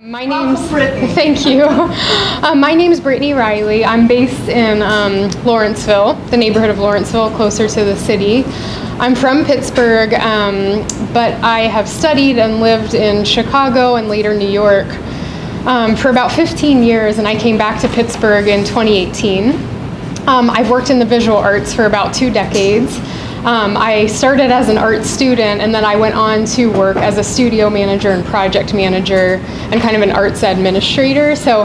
My name's Brittany. Thank you. My name's Brittany Reilly. I'm based in Lawrenceville, the neighborhood of Lawrenceville, closer to the city. I'm from Pittsburgh, but I have studied and lived in Chicago and later New York for about 15 years, and I came back to Pittsburgh in 2018. I've worked in the visual arts for about 2 decades. I started as an art student, and then I went on to work as a studio manager and project manager and kind of an arts administrator. So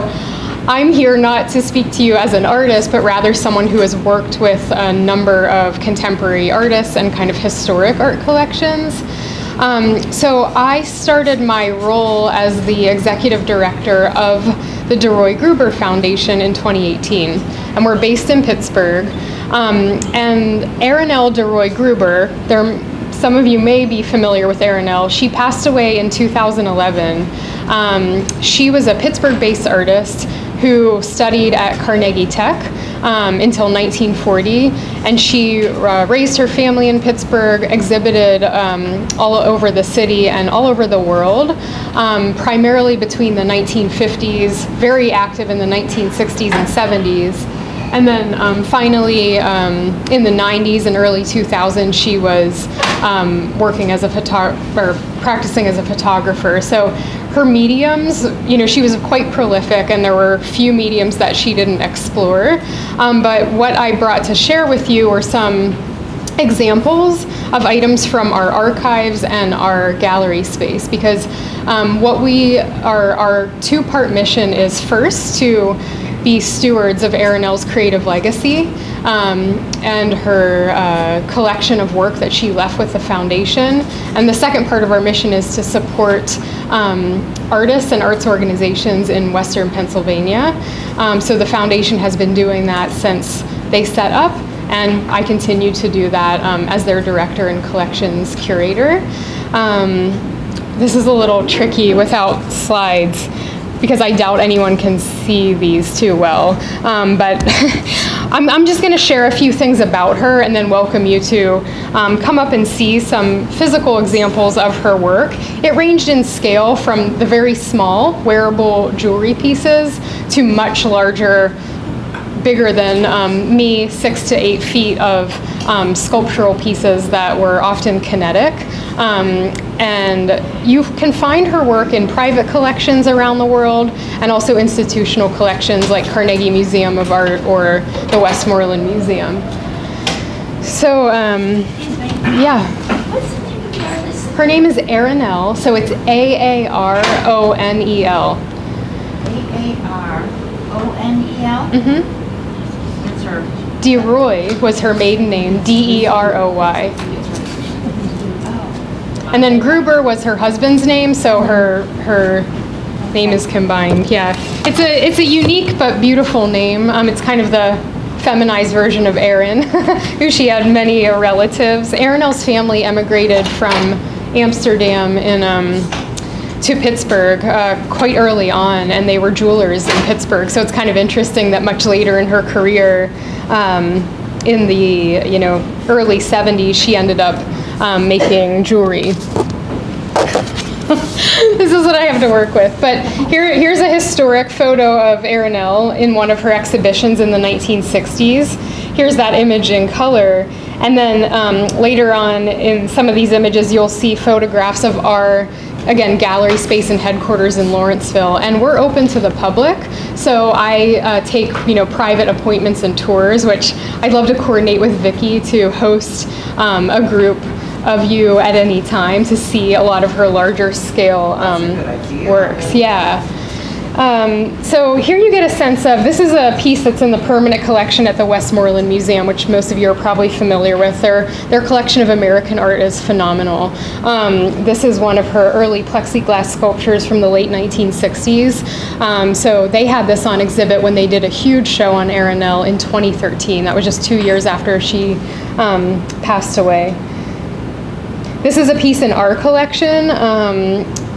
I'm here not to speak to you as an artist, but rather someone who has worked with a number of contemporary artists and kind of historic art collections. So I started my role as the executive director of the DeRoy Gruber Foundation in 2018, and we're based in Pittsburgh. And Erinelle DeRoy Gruber, some of you may be familiar with Erinelle. She passed away in 2011. She was a Pittsburgh-based artist who studied at Carnegie Tech until 1940, and she raised her family in Pittsburgh, exhibited all over the city and all over the world, primarily between the 1950s, very active in the 1960s and 70s. And then finally, in the 90s and early 2000s, she was working as a practicing as a photographer. So her mediums, she was quite prolific, and there were few mediums that she didn't explore. But what I brought to share with you are some examples of items from our archives and our gallery space, because our 2-part mission is first to be stewards of Erinelle's creative legacy and her collection of work that she left with the foundation. And the second part of our mission is to support artists and arts organizations in Western Pennsylvania. So the foundation has been doing that since they set up, and I continue to do that as their director and collections curator. This is a little tricky without slides, because I doubt anyone can see these too well. But I'm just going to share a few things about her and then welcome you to come up and see some physical examples of her work. It ranged in scale from the very small wearable jewelry pieces to much larger, bigger than me, 6 to 8 feet of sculptural pieces that were often kinetic. And you can find her work in private collections around the world and also institutional collections like Carnegie Museum of Art or the Westmoreland Museum. So, yeah. Her name is Erinelle, so it's Aaronel. Aaronel? Mm-hmm. What's her? DeRoy was her maiden name, Deroy. And then Gruber was her husband's name, so her name is combined. Yeah, it's a unique but beautiful name. It's kind of the feminized version of Erin, who she had many relatives. Erinelle's family emigrated from Amsterdam to Pittsburgh quite early on, and they were jewelers in Pittsburgh. So it's kind of interesting that much later in her career, in the early 70s, she ended up making jewelry. This is what I have to work with. But here's a historic photo of Erinelle in one of her exhibitions in the 1960s. Here's that image in color. And then later on in some of these images, you'll see photographs of our, again, gallery space and headquarters in Lawrenceville. And we're open to the public. So I take, private appointments and tours, which I'd love to coordinate with Vicki to host a group of you at any time to see a lot of her larger scale works. Yeah. So here you get a sense of, this is a piece that's in the permanent collection at the Westmoreland Museum, which most of you are probably familiar with. Their collection of American art is phenomenal. This is one of her early plexiglass sculptures from the late 1960s. So they had this on exhibit when they did a huge show on Erinelle in 2013. That was just 2 years after she passed away. This is a piece in our collection.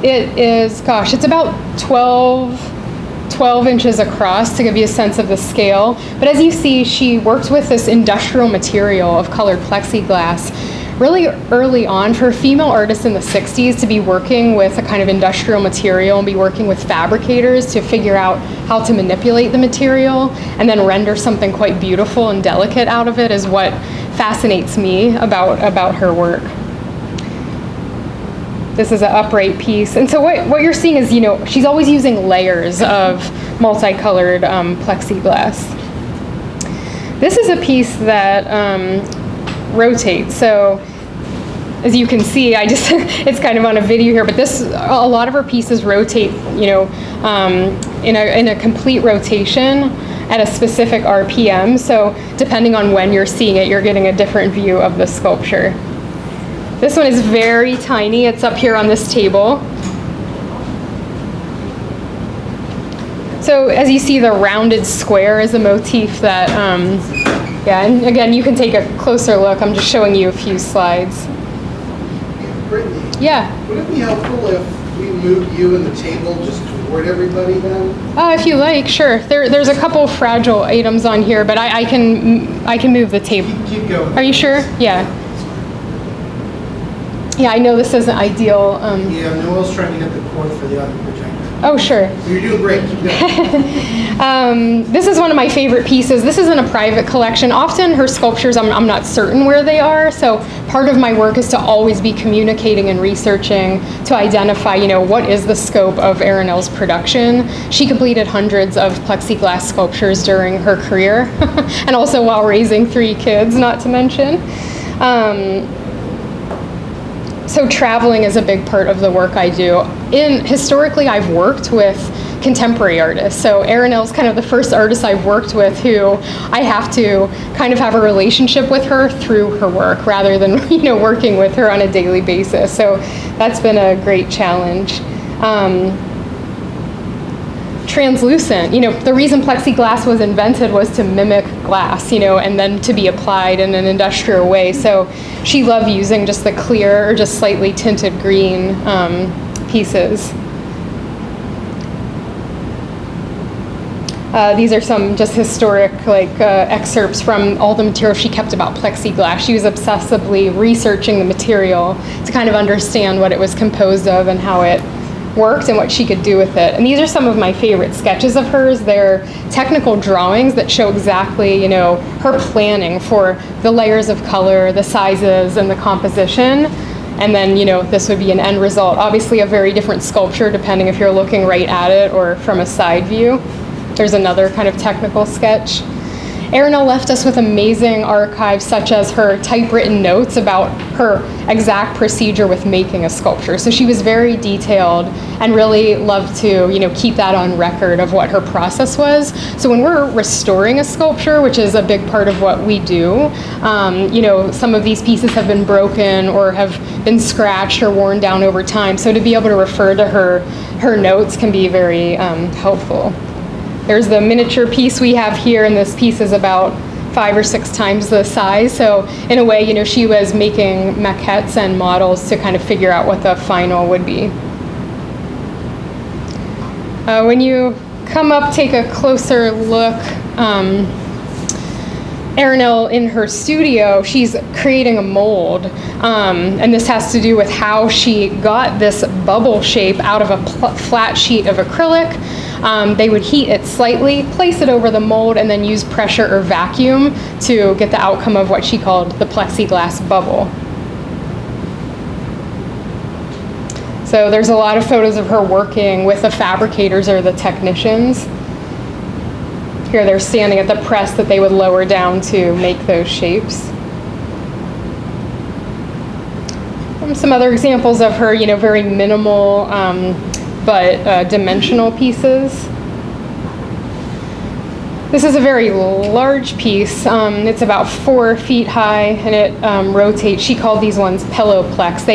It is, it's about 12 inches across to give you a sense of the scale. But as you see, she worked with this industrial material of colored plexiglass really early on, for a female artist in the 60s to be working with a kind of industrial material and be working with fabricators to figure out how to manipulate the material and then render something quite beautiful and delicate out of it is what fascinates me about her work. This is an upright piece. And so what you're seeing is, she's always using layers of multicolored plexiglass. This is a piece that rotates. So as you can see, it's kind of on a video here, but a lot of her pieces rotate, in a complete rotation at a specific RPM. So depending on when you're seeing it, you're getting a different view of the sculpture. This one is very tiny. It's up here on this table. So as you see, the rounded square is a motif that, and again, you can take a closer look. I'm just showing you a few slides. Brittany, Yeah. would it be helpful if we moved you and the table just toward everybody then? If you like, sure. There's a couple fragile items on here, but I can move the table. Keep going. Are you sure? Yeah. Yeah, I know this isn't ideal. Yeah, Noel's trying to get the cord for the other projector. Oh, sure. You're doing great. Keep going. This is one of my favorite pieces. This is in a private collection. Often her sculptures, I'm not certain where they are, so part of my work is to always be communicating and researching to identify, what is the scope of Erin-Elle's production. She completed hundreds of plexiglass sculptures during her career, and also while raising 3 kids, not to mention. So traveling is a big part of the work I do. Historically, I've worked with contemporary artists. So Erin-Elle's kind of the first artist I've worked with who I have to kind of have a relationship with her through her work rather than, working with her on a daily basis. So that's been a great challenge. Translucent, the reason plexiglass was invented was to mimic glass, and then to be applied in an industrial way. So she loved using just the clear or just slightly tinted green pieces. These are some just historic excerpts from all the material she kept about plexiglass. She was obsessively researching the material to kind of understand what it was composed of and how it worked and what she could do with it. And these are some of my favorite sketches of hers. They're technical drawings that show exactly, her planning for the layers of color, the sizes, and the composition. And then, this would be an end result. Obviously a very different sculpture depending if you're looking right at it or from a side view. There's another kind of technical sketch. Erin-Elle left us with amazing archives such as her typewritten notes about her exact procedure with making a sculpture. So she was very detailed and really loved to, keep that on record of what her process was. So when we're restoring a sculpture, which is a big part of what we do, some of these pieces have been broken or have been scratched or worn down over time. So to be able to refer to her notes can be very helpful. There's the miniature piece we have here, and this piece is about 5 or 6 times the size. So in a way, she was making maquettes and models to kind of figure out what the final would be. When you come up, take a closer look. Erin-Elle in her studio, she's creating a mold, and this has to do with how she got this bubble shape out of a flat sheet of acrylic. They would heat it slightly, place it over the mold, and then use pressure or vacuum to get the outcome of what she called the plexiglass bubble. So there's a lot of photos of her working with the fabricators or the technicians. Here they're standing at the press that they would lower down to make those shapes. Some other examples of her, very minimal but dimensional pieces. This is a very large piece. It's about 4 feet high and it rotates. She called these ones pillow plex.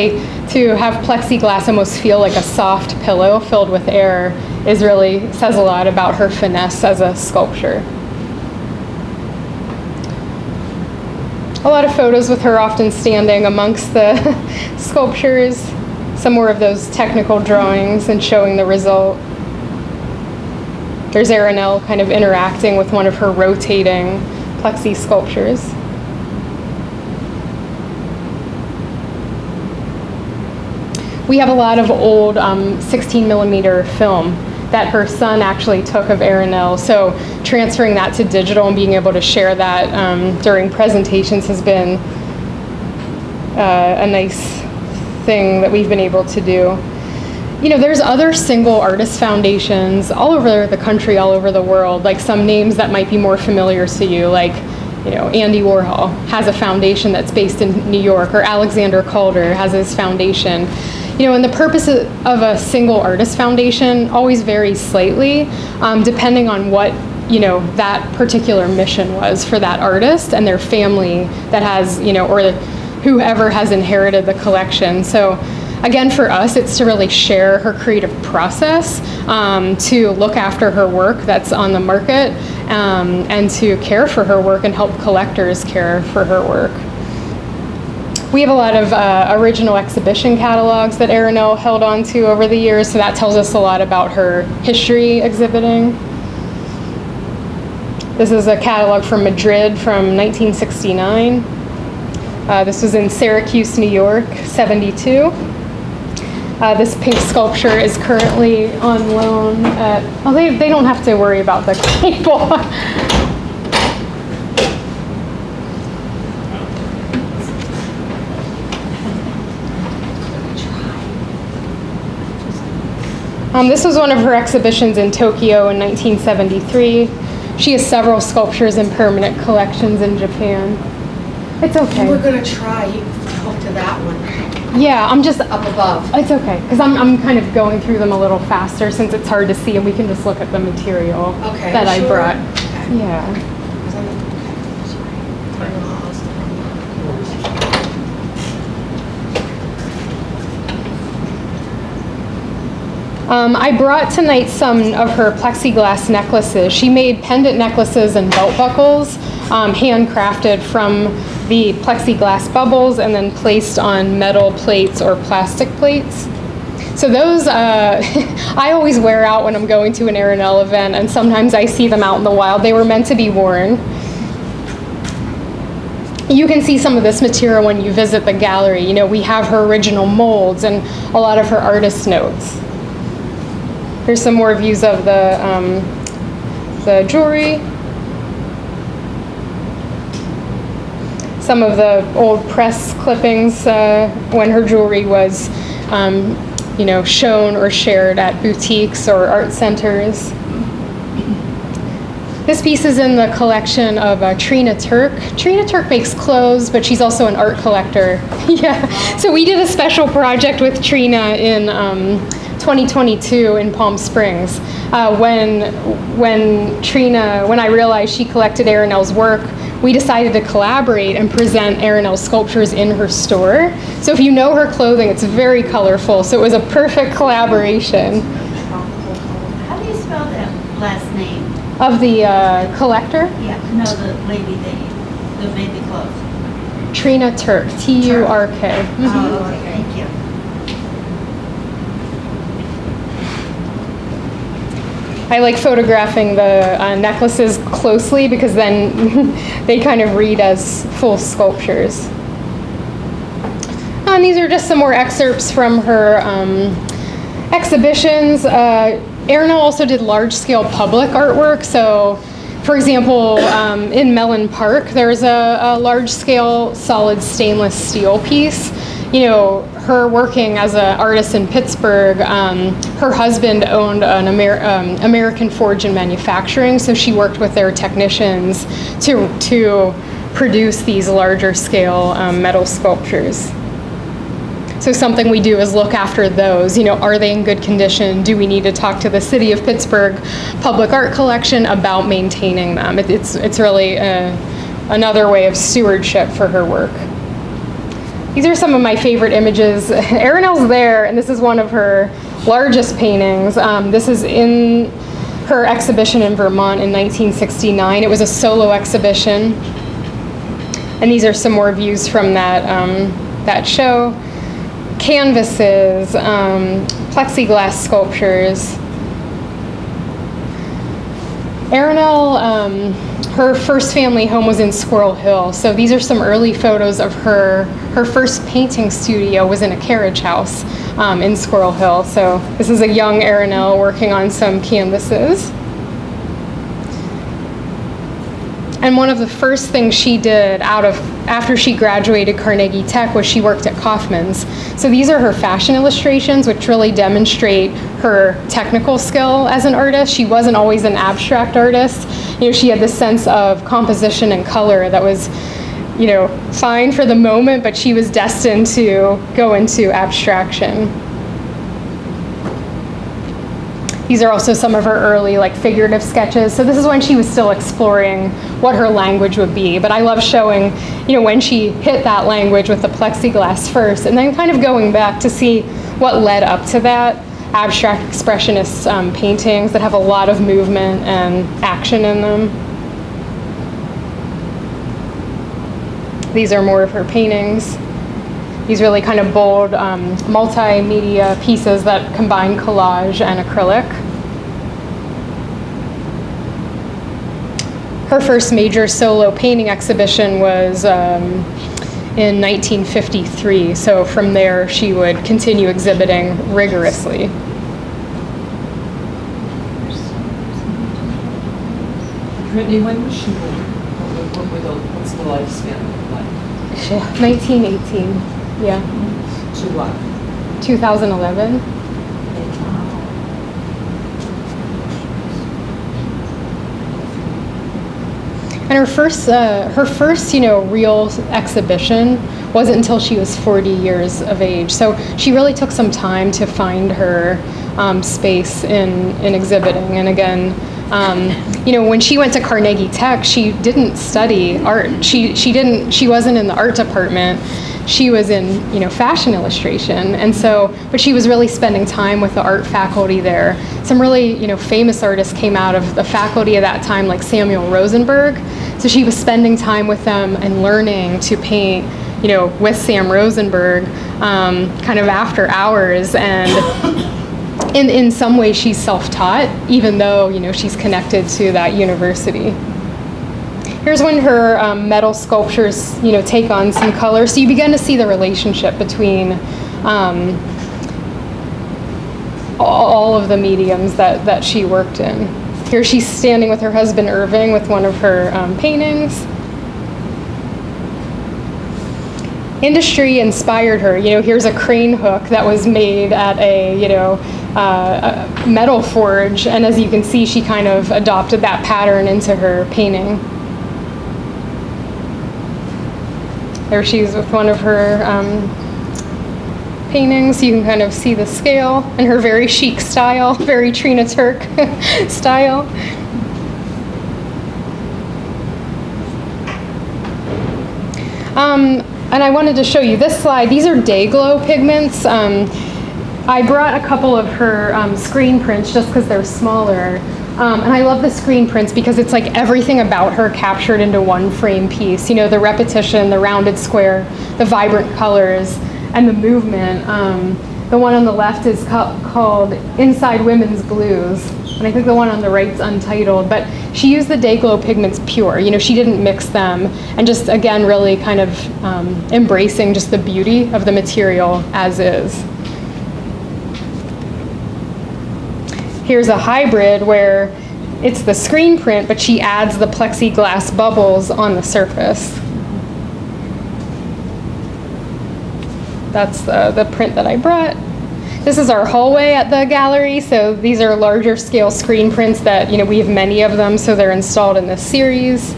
To have plexiglass almost feel like a soft pillow filled with air says a lot about her finesse as a sculptor. A lot of photos with her often standing amongst the sculptures, some more of those technical drawings and showing the result. There's Erin-Elle kind of interacting with one of her rotating plexi sculptures. we have a lot of old 16 millimeter film that her son actually took of Aranel. So transferring that to digital and being able to share that during presentations has been a nice thing that we've been able to do. You know, there's other single artist foundations all over the country, all over the world, like some names that might be more familiar to you, like, you know, Andy Warhol has a foundation that's based in New York, or Alexander Calder has his foundation. You know, and the purpose of a single artist foundation always varies slightly, depending on what, you know, that particular mission was for that artist and their family that has, you know, or whoever has inherited the collection. So again, for us, it's to really share her creative process, to look after her work that's on the market, and to care for her work and help collectors care for her work. We have a lot of original exhibition catalogs that Aranel held on to over the years, so that tells us a lot about her history exhibiting. This is a catalog from Madrid from 1969. This was in Syracuse, New York, 72. This pink sculpture is currently on loan at, oh, they don't have to worry about the cable. This was one of her exhibitions in Tokyo in 1973. She has several sculptures in permanent collections in Japan. It's okay. We're gonna try, you hook to that one, Yeah, I'm just up above. It's okay, because I'm kind of going through them a little faster since it's hard to see, and we can just look at the material Okay, that I sure. brought. Okay. Yeah. I brought tonight some of her plexiglass necklaces. She made pendant necklaces and belt buckles, handcrafted from the plexiglass bubbles and then placed on metal plates or plastic plates. So those I always wear out when I'm going to an Aranel event, and sometimes I see them out in the wild. They were meant to be worn. You can see some of this material when you visit the gallery. You know, we have her original molds and a lot of her artist notes. Here's some more views of the jewelry. Some of the old press clippings when her jewelry was, you know, shown or shared at boutiques or art centers. This piece is in the collection of Trina Turk. Trina Turk makes clothes, but she's also an art collector. Yeah, so we did a special project with Trina in 2022 in Palm Springs. When I realized she collected Aranel's work, we decided to collaborate and present Aranel's sculptures in her store. So if you know her clothing, it's very colorful. So it was a perfect collaboration. How do you spell that last name? Of the collector, Yeah, no, the lady that made the clothes. Trina Turk, T-U-R-K. Oh, okay, thank you. I like photographing the necklaces closely because then they kind of read as full sculptures. And these are just some more excerpts from her exhibitions. Aranel also did large-scale public artwork. So, for example, in Mellon Park, there's a large-scale solid stainless steel piece. You know, her working as an artist in Pittsburgh, her husband owned an American Forge and Manufacturing, so she worked with their technicians to produce these larger scale metal sculptures. So something we do is look after those. You know, are they in good condition? Do we need to talk to the City of Pittsburgh Public Art Collection about maintaining them? It's really another way of stewardship for her work. These are some of my favorite images. Aranel's there, and this is one of her largest paintings. This is in her exhibition in Vermont in 1969. It was a solo exhibition. And these are some more views from that show. Canvases, plexiglass sculptures. Aranel, her first family home was in Squirrel Hill, so these are some early photos of her first painting studio was in a carriage house in Squirrel Hill. So this is a young Aranel working on some canvases. And one of the first things she did after she graduated Carnegie Tech was she worked at Kaufman's. So these are her fashion illustrations, which really demonstrate her technical skill as an artist. She wasn't always an abstract artist. She had this sense of composition and color that was, fine for the moment, but she was destined to go into abstraction. These are also some of her early figurative sketches. So this is when she was still exploring what her language would be. But I love showing, when she hit that language with the plexiglass first, and then kind of going back to see what led up to that. Abstract expressionist paintings that have a lot of movement and action in them. These are more of her paintings. These really kind of bold multimedia pieces that combine collage and acrylic. Her first major solo painting exhibition was in 1953, so from there she would continue exhibiting rigorously. Brittany, when was she born? What's the lifespan like? 1918. Yeah. To what? 2011. And her first, real exhibition wasn't until she was 40 years of age. So she really took some time to find her space in exhibiting. And again, when she went to Carnegie Tech, she didn't study art. She wasn't in the art department. She was in, fashion illustration. And so, but she was really spending time with the art faculty there. Some really, famous artists came out of the faculty of that time, like Samuel Rosenberg. So she was spending time with them and learning to paint, with Sam Rosenberg, kind of after hours. And in some ways she's self-taught, even though, she's connected to that university. Here's when her metal sculptures, take on some color. So you begin to see the relationship between all of the mediums that she worked in. Here she's standing with her husband Irving with one of her paintings. Industry inspired her. Here's a crane hook that was made at a metal forge, and as you can see, she kind of adopted that pattern into her painting. There she is with one of her paintings. You can kind of see the scale and her very chic style, very Trina Turk style. And I wanted to show you this slide. These are day glow pigments. I brought a couple of her screen prints just because they're smaller. And I love the screen prints because it's like everything about her captured into one frame piece. The repetition, the rounded square, the vibrant colors, and the movement. The one on the left is called Inside Women's Glues. And I think the one on the right's untitled. But she used the day glow pigments pure. She didn't mix them. And just, again, really kind of embracing just the beauty of the material as is. Here's a hybrid where it's the screen print, but she adds the plexiglass bubbles on the surface. That's the print that I brought. This is our hallway at the gallery, so these are larger scale screen prints that, we have many of them, so they're installed in this series.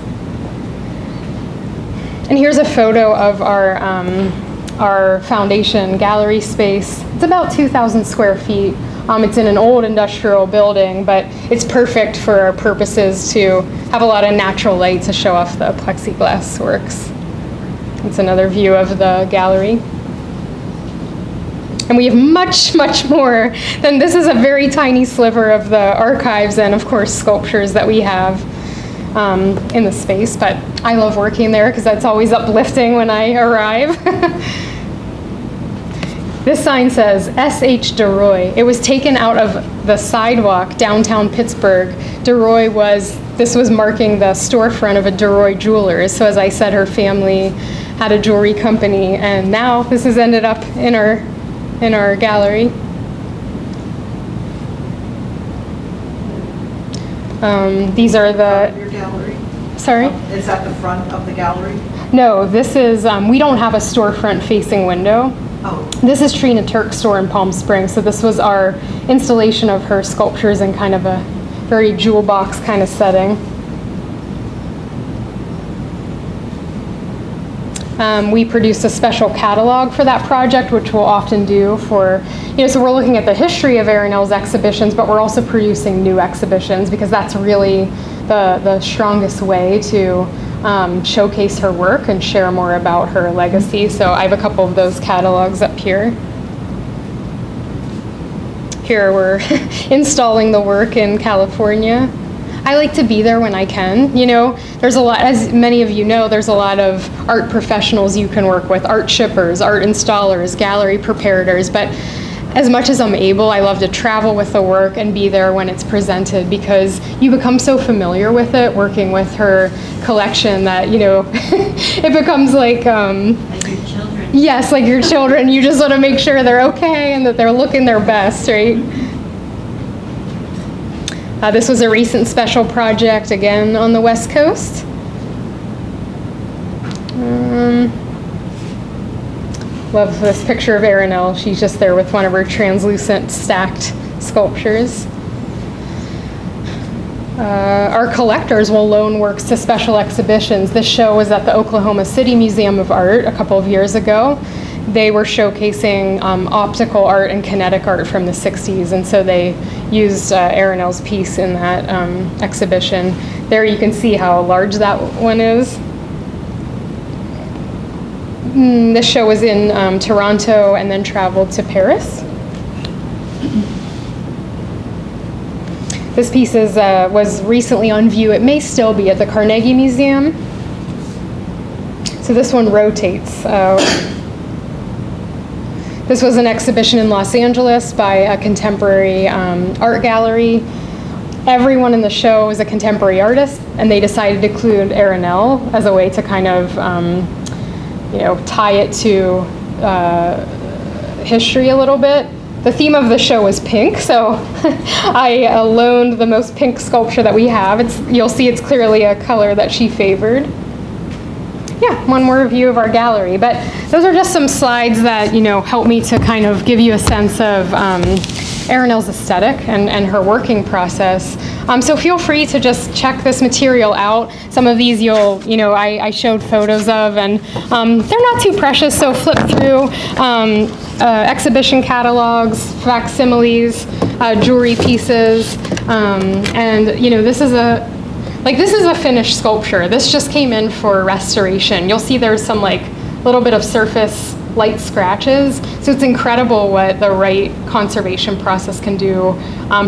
And here's a photo of our foundation gallery space. It's about 2,000 square feet. It's in an old industrial building, but it's perfect for our purposes to have a lot of natural light to show off the plexiglass works. It's another view of the gallery. And we have much, much more than this. Is a very tiny sliver of the archives and, of course, sculptures that we have in the space. But I love working there because that's always uplifting when I arrive. This sign says S.H. DeRoy. It was taken out of the sidewalk downtown Pittsburgh. This was marking the storefront of a DeRoy Jewelers. So as I said, her family had a jewelry company, and now this has ended up in our in our gallery. These are Your gallery? sorry? Is that the front of the gallery? No, this is, we don't have a storefront facing window. Oh, This is Trina Turk's store in Palm Springs, so this was our installation of her sculptures in kind of a very jewel box kind of setting. We produced a special catalog for that project, which we'll often do for, so we're looking at the history of Arinel's exhibitions, but we're also producing new exhibitions because that's really the strongest way to showcase her work and share more about her legacy. So I have a couple of those catalogs up here. Here we're installing the work in California. I like to be there when I can. There's a lot, as many of you know, there's a lot of art professionals you can work with, art shippers, art installers, gallery preparators, but as much as I'm able, I love to travel with the work and be there when it's presented because you become so familiar with it, working with her collection that, it becomes like, Like your children. yes, like your children. You just want to make sure they're okay and that they're looking their best, right? This was a recent special project, again, on the West Coast. Love this picture of Arinel. She's just there with one of her translucent stacked sculptures. Our collectors will loan works to special exhibitions. This show was at the Oklahoma City Museum of Art a couple of years ago. They were showcasing optical art and kinetic art from the 60s, and so they used Arinel's piece in that exhibition. There you can see how large that one is. This show was in Toronto and then traveled to Paris. This piece was recently on view. It may still be at the Carnegie Museum. So this one rotates. This was an exhibition in Los Angeles by a contemporary art gallery. Everyone in the show is a contemporary artist, and they decided to include Arinel as a way to kind of, tie it to history a little bit. The theme of the show was pink, so I loaned the most pink sculpture that we have. You'll see it's clearly a color that she favored. Yeah, one more view of our gallery. But those are just some slides that, help me to kind of give you a sense of Arinel's aesthetic and her working process. So feel free to just check this material out. Some of these I showed photos of, and they're not too precious, so flip through exhibition catalogs, facsimiles, jewelry pieces, and this is a finished sculpture. This just came in for restoration. You'll see there's some little bit of surface light scratches. So it's incredible what the right conservation process can do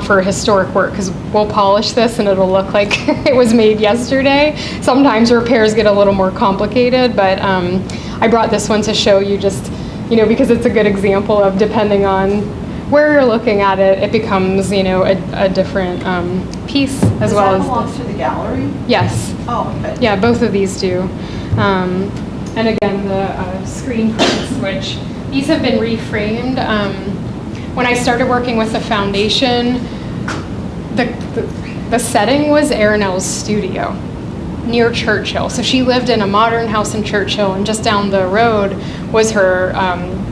for historic work, because we'll polish this and it'll look like it was made yesterday. Sometimes repairs get a little more complicated, but I brought this one to show you just, because it's a good example of, depending on where you're looking at it, it becomes, a different piece as well as. Does that belong to the gallery? Yes. Oh, okay. Yeah, both of these do. And again, the screen prints, which these have been reframed. When I started working with the foundation, the setting was Arinel's studio near Churchill. So she lived in a modern house in Churchill, and just down the road was her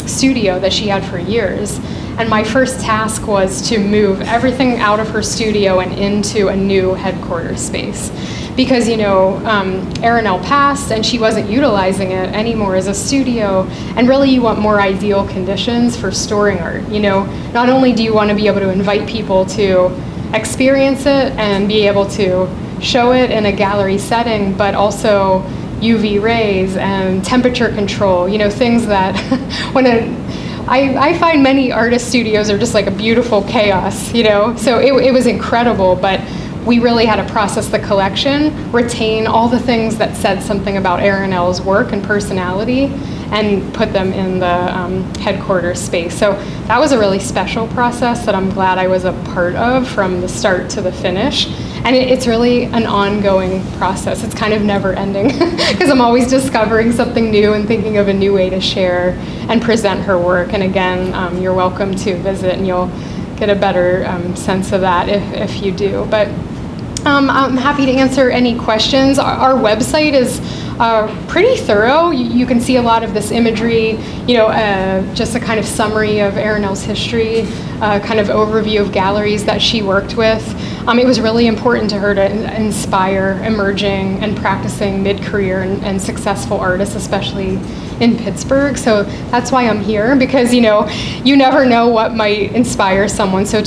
studio that she had for years. And my first task was to move everything out of her studio and into a new headquarters space. Because, Arinel passed and she wasn't utilizing it anymore as a studio. And really you want more ideal conditions for storing art. Not only do you want to be able to invite people to experience it and be able to show it in a gallery setting, but also UV rays and temperature control, things that I find many artist studios are just like a beautiful chaos, so it was incredible, but we really had to process the collection, retain all the things that said something about Arinel's work and personality, and put them in the headquarters space. So that was a really special process that I'm glad I was a part of from the start to the finish. And it's really an ongoing process. It's kind of never ending because I'm always discovering something new and thinking of a new way to share and present her work. And again, you're welcome to visit, and you'll get a better sense of that if you do. But I'm happy to answer any questions. Our website is pretty thorough. You can see a lot of this imagery, just a kind of summary of Erinel's history, kind of overview of galleries that she worked with. It was really important to her to inspire emerging and practicing mid-career and successful artists, especially in Pittsburgh. So that's why I'm here, because you never know what might inspire someone. So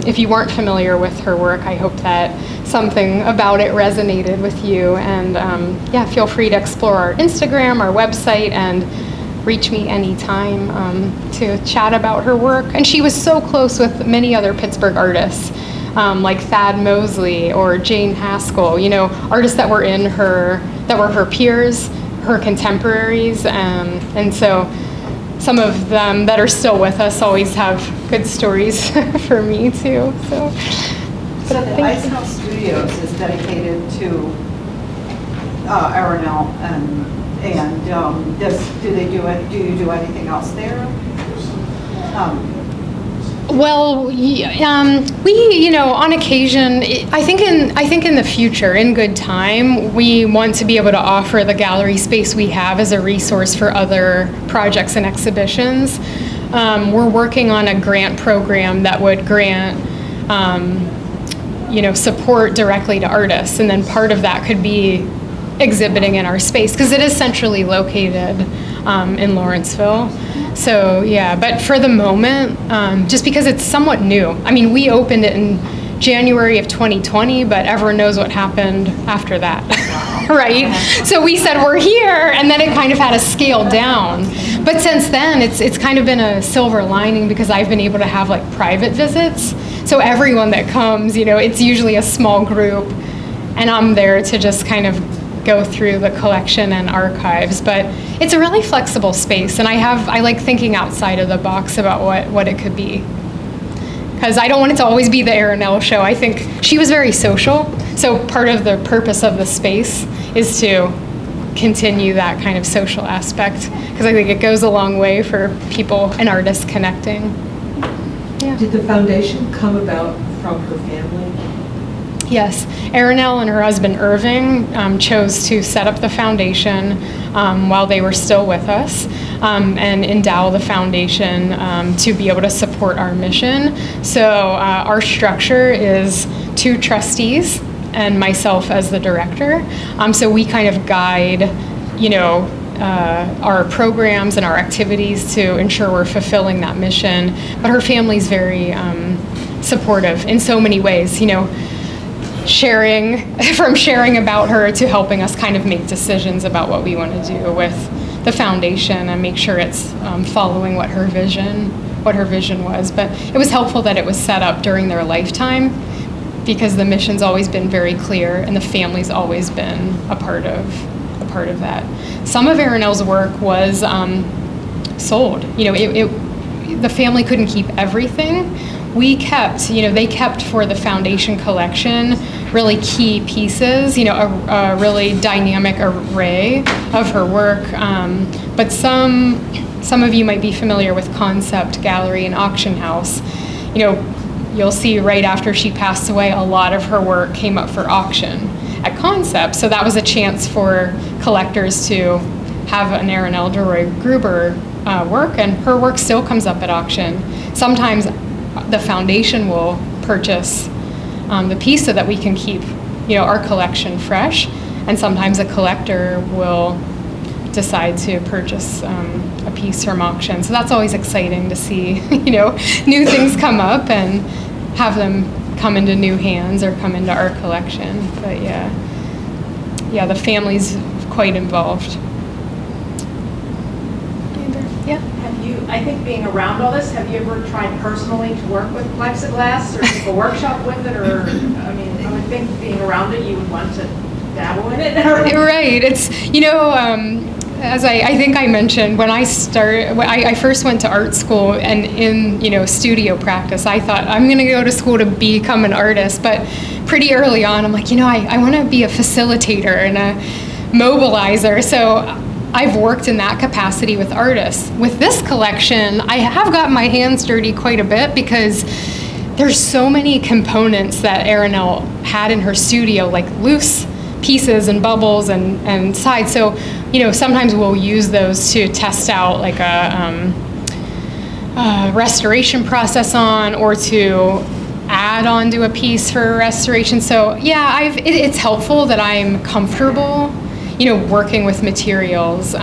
if you weren't familiar with her work, I hope that something about it resonated with you. And feel free to explore our Instagram, our website, and reach me anytime to chat about her work. And she was so close with many other Pittsburgh artists, like Thad Mosley or Jane Haskell, artists that were her peers, her contemporaries, and so some of them that are still with us always have good stories for me too. So the Ice House Studios is dedicated to Erinel, and do you do anything else there? Well, we, on occasion, I think in the future, in good time, we want to be able to offer the gallery space we have as a resource for other projects and exhibitions. We're working on a grant program that would grant, support directly to artists, and then part of that could be exhibiting in our space, because it is centrally located in Lawrenceville. So but for the moment, just because it's somewhat new. I mean, we opened it in January of 2020, but everyone knows what happened after that, right? So we said we're here, and then it kind of had to scale down. But since then, it's kind of been a silver lining, because I've been able to have like private visits. So everyone that comes, it's usually a small group, and I'm there to just kind of go through the collection and archives. But it's a really flexible space, and I like thinking outside of the box about what it could be, because I don't want it to always be the Erinel show. I think she was very social, so part of the purpose of the space is to continue that kind of social aspect, because I think it goes a long way for people and artists connecting. Yeah. Did the foundation come about from her family? Yes, Erinel and her husband Irving chose to set up the foundation while they were still with us, and endow the foundation to be able to support our mission. So our structure is 2 trustees and myself as the director. So we kind of guide, our programs and our activities to ensure we're fulfilling that mission. But her family's very supportive in so many ways, sharing about her to helping us kind of make decisions about what we want to do with the foundation and make sure it's following what her vision was. But it was helpful that it was set up during their lifetime, because the mission's always been very clear and the family's always been a part of that. Some of Erinel's work was sold. The family couldn't keep everything. They kept for the foundation collection really key pieces, a really dynamic array of her work. But some of you might be familiar with Concept Gallery and Auction House. You'll see right after she passed away, a lot of her work came up for auction at Concept. So that was a chance for collectors to have an Erinel Gruber work, and her work still comes up at auction. Sometimes the foundation will purchase the piece so that we can keep, our collection fresh, and sometimes a collector will decide to purchase a piece from auction. So that's always exciting to see, new things come up and have them come into new hands or come into our collection. But the family's quite involved. Yeah. I think being around all this, have you ever tried personally to work with plexiglass or take a workshop with it? Or, I would think being around it, you would want to dabble in it. Right. It's, as I think I mentioned, when I first went to art school, and in, studio practice, I thought I'm going to go to school to become an artist. But pretty early on, I'm like, I want to be a facilitator and a mobilizer. So I've worked in that capacity with artists. With this collection, I have gotten my hands dirty quite a bit because there's so many components that Arinelle had in her studio, like loose pieces and bubbles and sides. So, sometimes we'll use those to test out like a restoration process on, or to add on to a piece for a restoration. So yeah, it's helpful that I'm comfortable, working with materials,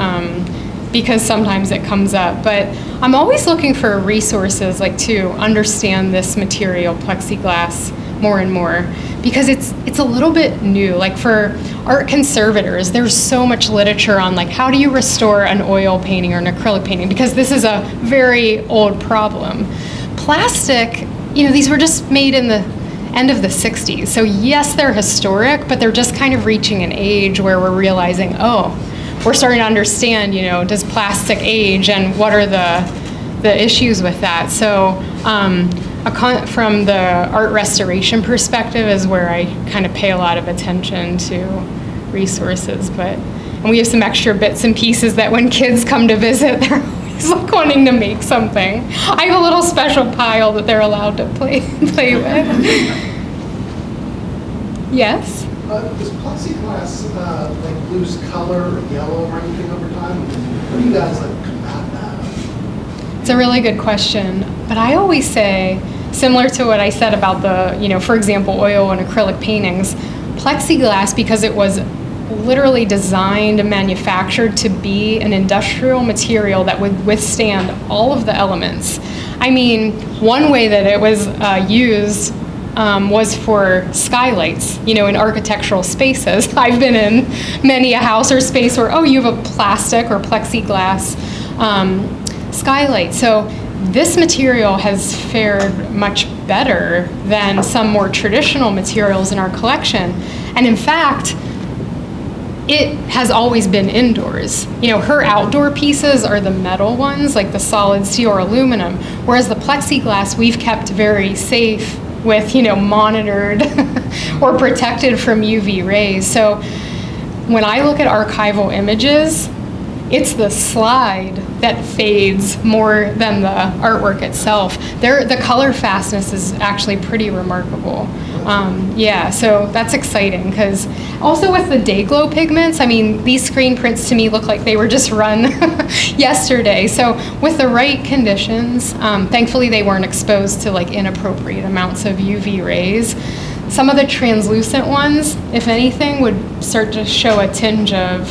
because sometimes it comes up. But I'm always looking for resources to understand this material, plexiglass, more and more, because it's a little bit new. Like for art conservators, there's so much literature on how do you restore an oil painting or an acrylic painting, because this is a very old problem. Plastic, these were just made in the end of the 60s. So yes, they're historic, but they're just kind of reaching an age where we're realizing, we're starting to understand, does plastic age and what are the issues with that? So from the art restoration perspective is where I kind of pay a lot of attention to resources. And we have some extra bits and pieces that when kids come to visit, they're always wanting to make something. I have a little special pile that they're allowed to play with. Yes? Does plexiglass lose color or yellow or anything over time? How do you guys combat that? It's a really good question. But I always say, similar to what I said about the, for example, oil and acrylic paintings, plexiglass, because it was literally designed and manufactured to be an industrial material that would withstand all of the elements. I mean, one way that it was used was for skylights, in architectural spaces. I've been in many a house or space where, you have a plastic or plexiglass skylight. So this material has fared much better than some more traditional materials in our collection. And in fact, it has always been indoors. Her outdoor pieces are the metal ones, like the solid steel or aluminum, whereas the plexiglass we've kept very safe with, monitored or protected from UV rays. So when I look at archival images, it's the slide that fades more than the artwork itself. The color fastness is actually pretty remarkable. So that's exciting, because also with the day glow pigments, these screen prints to me look like they were just run yesterday. So with the right conditions, thankfully they weren't exposed to inappropriate amounts of UV rays. Some of the translucent ones, if anything, would start to show a tinge of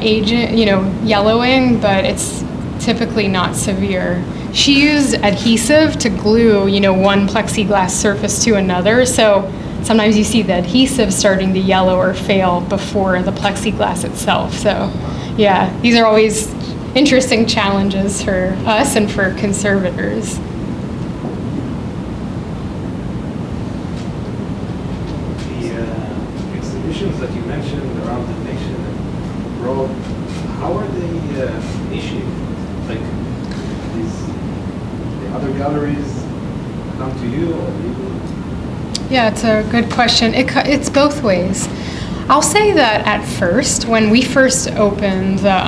aging, yellowing, but it's typically not severe. She used adhesive to glue, one plexiglass surface to another. So sometimes you see the adhesive starting to yellow or fail before the plexiglass itself. So yeah, these are always interesting challenges for us and for conservators. The exhibitions that you mentioned around the nation and abroad, how are they initiated? The other galleries come to you, or you? Yeah, it's a good question. It's both ways. I'll say that at first, when we first opened the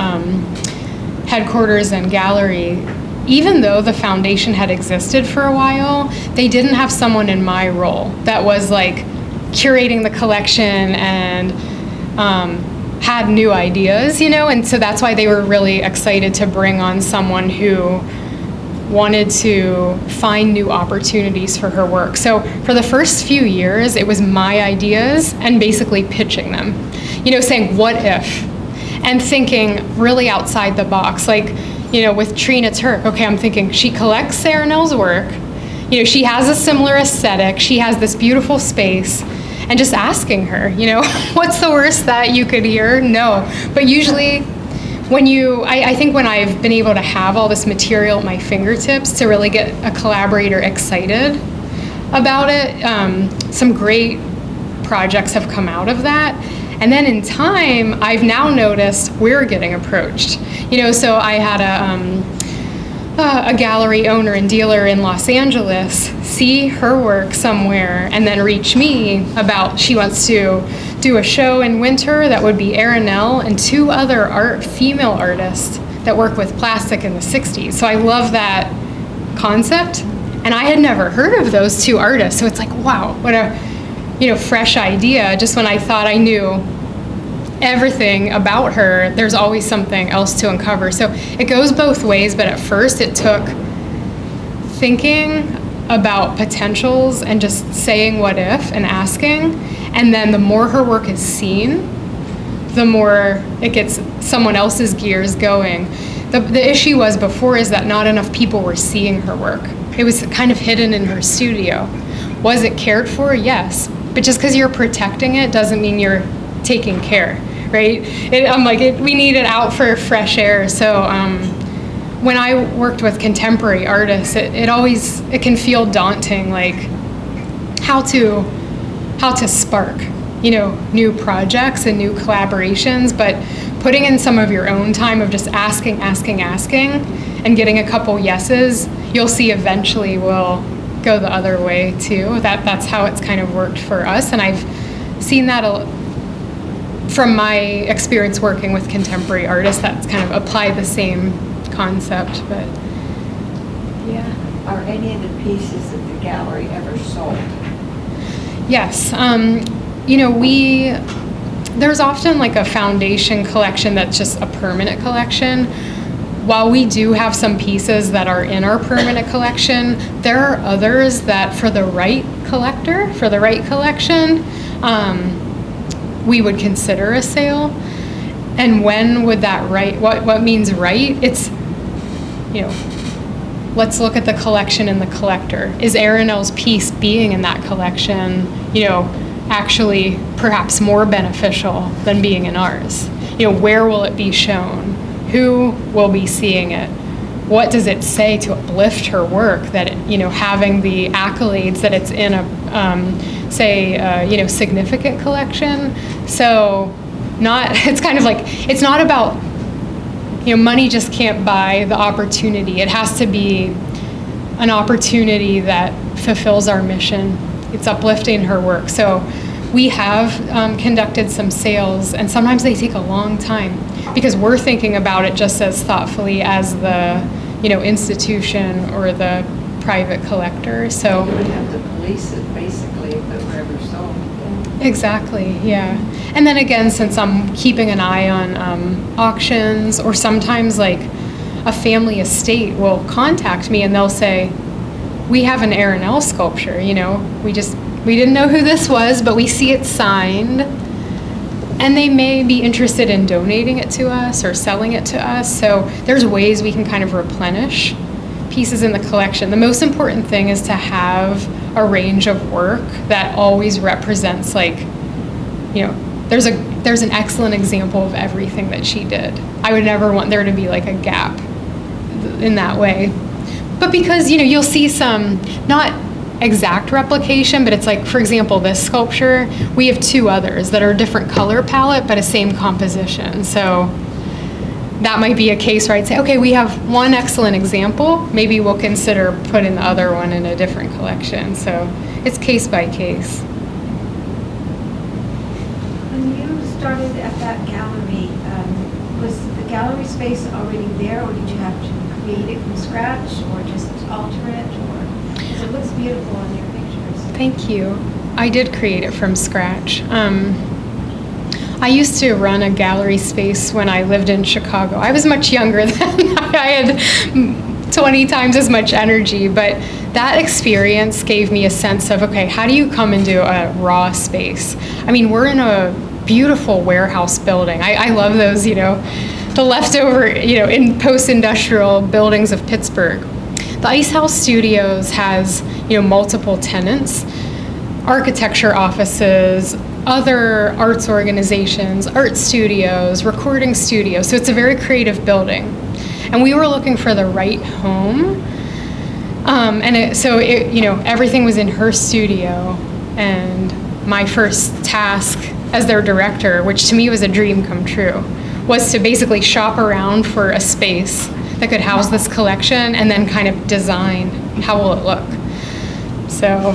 headquarters and gallery, even though the foundation had existed for a while, they didn't have someone in my role that was curating the collection and had new ideas, and so that's why they were really excited to bring on someone who wanted to find new opportunities for her work. So for the first few years, it was my ideas and basically pitching them, saying what if, and thinking really outside the box. With Trina Turk, okay, I'm thinking she collects Arinelle's work, she has a similar aesthetic, she has this beautiful space, and just asking her, what's the worst that you could hear? No. But usually I think when I've been able to have all this material at my fingertips to really get a collaborator excited about it, some great projects have come out of that. And then in time, I've now noticed we're getting approached. So I had a gallery owner and dealer in Los Angeles see her work somewhere and then reach me about she wants to do a show in winter that would be Aranel and 2 other female artists that work with plastic in the 60s. So I love that concept. And I had never heard of those 2 artists. So it's like, wow, what a, fresh idea. Just when I thought I knew everything about her, there's always something else to uncover. So it goes both ways, but at first it took thinking about potentials and just saying what if and asking. And then the more her work is seen, the more it gets someone else's gears going. The issue was before is that not enough people were seeing her work. It was kind of hidden in her studio. Was it cared for? Yes. But just because you're protecting it doesn't mean you're taking care, right? We need it out for fresh air. So when I worked with contemporary artists, it can feel daunting, like how to spark, new projects and new collaborations, but putting in some of your own time of just asking, and getting a couple yeses, you'll see eventually will go the other way too. That's how it's kind of worked for us, and I've seen that from my experience working with contemporary artists. That's kind of applied the same concept, but yeah. Are any of the pieces at the gallery ever sold? Yes. There's often like a foundation collection that's just a permanent collection. While we do have some pieces that are in our permanent collection, there are others that for the right collector, for the right collection, we would consider a sale. And when would that right, what means right? It's, let's look at the collection and the collector. Is Aranel's piece being in that collection, actually perhaps more beneficial than being in ours? Where will it be shown? Who will be seeing it? What does it say to uplift her work that, having the accolades that it's in a, significant collection? So it's kind of like, it's not about, money just can't buy the opportunity. It has to be an opportunity that fulfills our mission. It's uplifting her work. So we have conducted some sales, and sometimes they take a long time because we're thinking about it just as thoughtfully as the, institution or the private collector. So You would have to police it basically if it were ever sold. exactly, yeah. And then again, since I'm keeping an eye on auctions, or sometimes like a family estate will contact me and they'll say, we have an Aranel sculpture, we didn't know who this was, but we see it signed, and they may be interested in donating it to us or selling it to us. So there's ways we can kind of replenish pieces in the collection. The most important thing is to have a range of work that always represents, like, there's an excellent example of everything that she did. I would never want there to be like a gap in that way. But because, you'll see some, not exact replication, but it's like, for example, this sculpture, we have 2 others that are a different color palette, but a same composition. So that might be a case where I'd say, okay, we have one excellent example, maybe we'll consider putting the other one in a different collection. So it's case by case. When you started at that gallery, was the gallery space already there, or did you have to create it from scratch, or just alter it, or? Because it looks beautiful in your pictures. Thank you. I did create it from scratch. I used to run a gallery space when I lived in Chicago. I was much younger then. I had 20 times as much energy, but that experience gave me a sense of, okay, how do you come into a raw space? I mean, we're in a beautiful warehouse building. I love those, the leftover, in post-industrial buildings of Pittsburgh. The Ice House Studios has, multiple tenants, architecture offices, other arts organizations, art studios, recording studios. So it's a very creative building. And we were looking for the right home. Everything was in her studio. And my first task as their director, which to me was a dream come true, was to basically shop around for a space that could house this collection and then kind of design how will it look. So,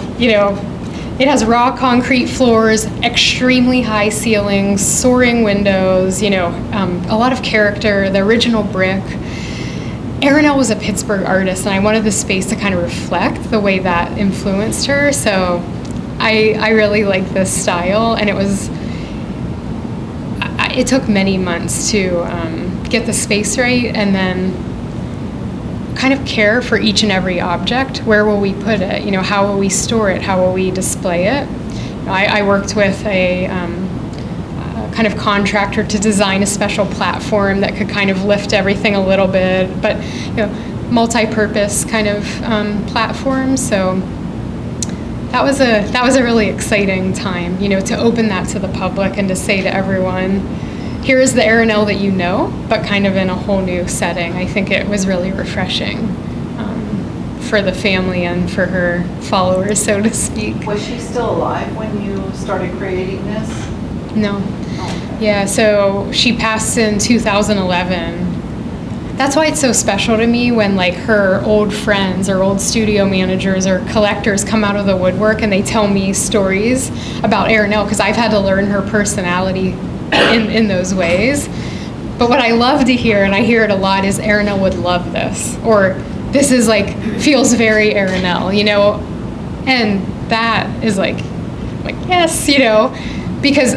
It has raw concrete floors, extremely high ceilings, soaring windows, you know, a lot of character, the original brick. Erin was a Pittsburgh artist, and I wanted the space to kind of reflect the way that influenced her. So I really like this style, and it took many months to get the space right, and then kind of care for each and every object. Where will we put it? You know, how will we store it? How will we display it? I worked with a kind of contractor to design a special platform that could kind of lift everything a little bit, but you know, multi-purpose kind of platform. So that was a really exciting time, you know, to open that to the public and to say to everyone, here is the Erin that you know, but kind of in a whole new setting. I think it was really refreshing for the family and for her followers, so to speak. Was she still alive when you started creating this? No. Oh, Yeah, so she passed in 2011. That's why it's so special to me when like her old friends or old studio managers or collectors come out of the woodwork and they tell me stories about Erin, because I've had to learn her personality in those ways. But what I love to hear, and I hear it a lot, is Erin would love this, or this is like, feels very Erin, you know, and that is like yes, you know, because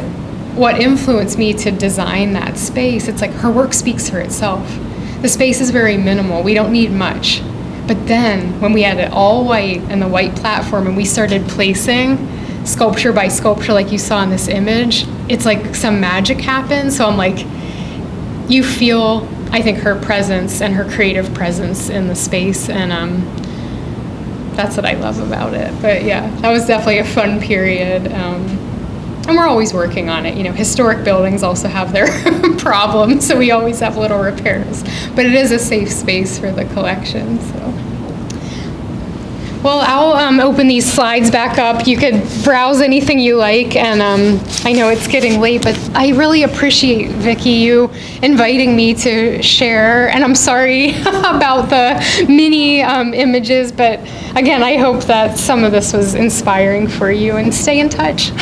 what influenced me to design that space, it's like her work speaks for itself. The space is very minimal. We don't need much. But then when we had it all white and the white platform and we started placing sculpture by sculpture like you saw in this image, it's like some magic happened. So I'm like, you feel, I think, her presence and her creative presence in the space, and that's what I love about it. But yeah, that was definitely a fun period. And we're always working on it. You know, historic buildings also have their problems, so we always have little repairs. But it is a safe space for the collection, so. Well, I'll open these slides back up. You could browse anything you like, and I know it's getting late, but I really appreciate, Vicki, you inviting me to share, and I'm sorry about the mini images, but again, I hope that some of this was inspiring for you, and stay in touch.